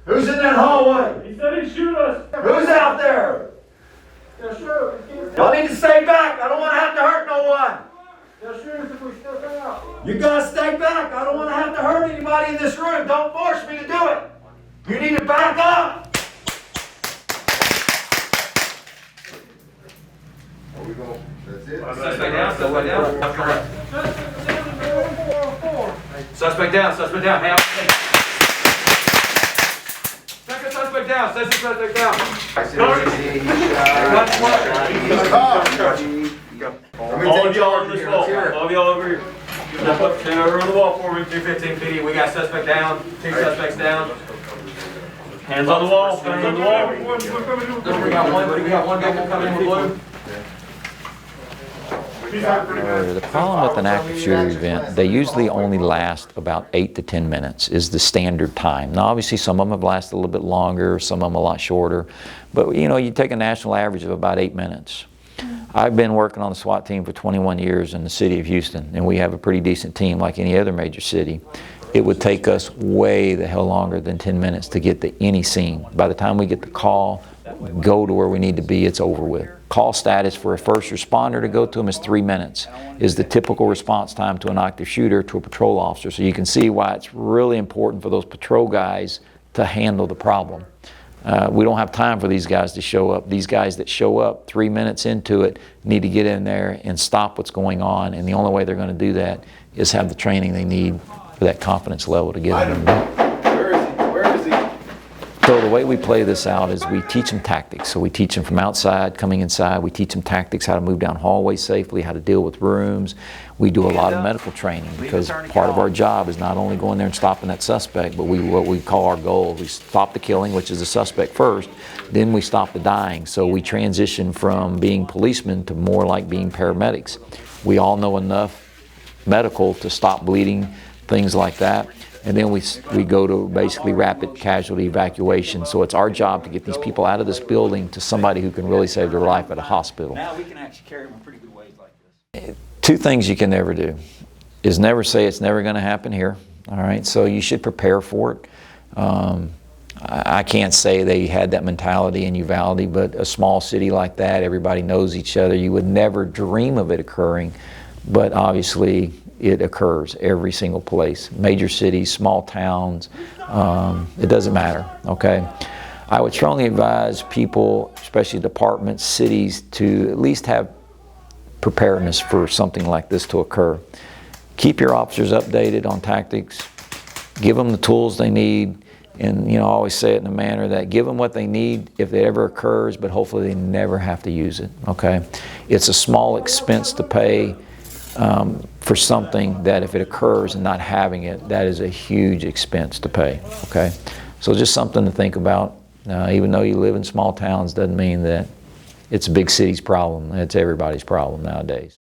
Who's in that hallway? He said he'd shoot us. Who's out there? They'll shoot. Y'all need to stay back. I don't want to have to hurt no one. They'll shoot us if we step out. You guys stay back. I don't want to have to hurt anybody in this room. Don't force me to do it. You need to back up. Are we going? That's it? Suspect down, suspect down. Suspect down, suspect down. Hey, second suspect down, second suspect down. All of y'all on this wall. All of y'all over here. Step up, stand over on the wall for me. 215 PD, we got suspect down, two suspects down. Hands on the wall. Hands on the wall. We got one guy coming in with blue. The problem with an active shooter event, they usually only last about 8 to 10 minutes is the standard time. Now obviously some of them have lasted a little bit longer, some of them a lot shorter, but you know, you take a national average of about 8 minutes. I've been working on the SWAT team for 21 years in the city of Houston, and we have a pretty decent team like any other major city. It would take us way the hell longer than 10 minutes to get to any scene. By the time we get the call, go to where we need to be, it's over with. Call status for a first responder to go to them is 3 minutes, is the typical response time to an active shooter to a patrol officer. So you can see why it's really important for those patrol guys to handle the problem. We don't have time for these guys to show up. These guys that show up 3 minutes into it need to get in there and stop what's going on, and the only way they're going to do that is have the training they need for that confidence level to get in there. Where is he? So the way we play this out is we teach them tactics. So we teach them from outside, coming inside. We teach them tactics, how to move down hallways safely, how to deal with rooms. We do a lot of medical training because part of our job is not only going there and stopping that suspect, but what we call our goal. We stop the killing, which is the suspect first, then we stop the dying. So we transition from being policemen to more like being paramedics. We all know enough medical to stop bleeding, things like that. And then we go to basically rapid casualty evacuation. So it's our job to get these people out of this building to somebody who can really save their life at a hospital. Now we can actually carry them in pretty good ways like this. Two things you can never do is never say it's never going to happen here. All right, so you should prepare for it. I can't say they had that mentality in Uvalde, but a small city like that, everybody knows each other. You would never dream of it occurring, but obviously it occurs every single place. Major cities, small towns, it doesn't matter, okay? I would strongly advise people, especially departments, cities, to at least have preparedness for something like this to occur. Keep your officers updated on tactics, give them the tools they need, and you know, I always say it in a manner that give them what they need if it ever occurs, but hopefully they never have to use it, okay? It's a small expense to pay for something that if it occurs and not having it, that is a huge expense to pay, okay? So just something to think about. Even though you live in small towns doesn't mean that it's a big city's problem. It's everybody's problem nowadays.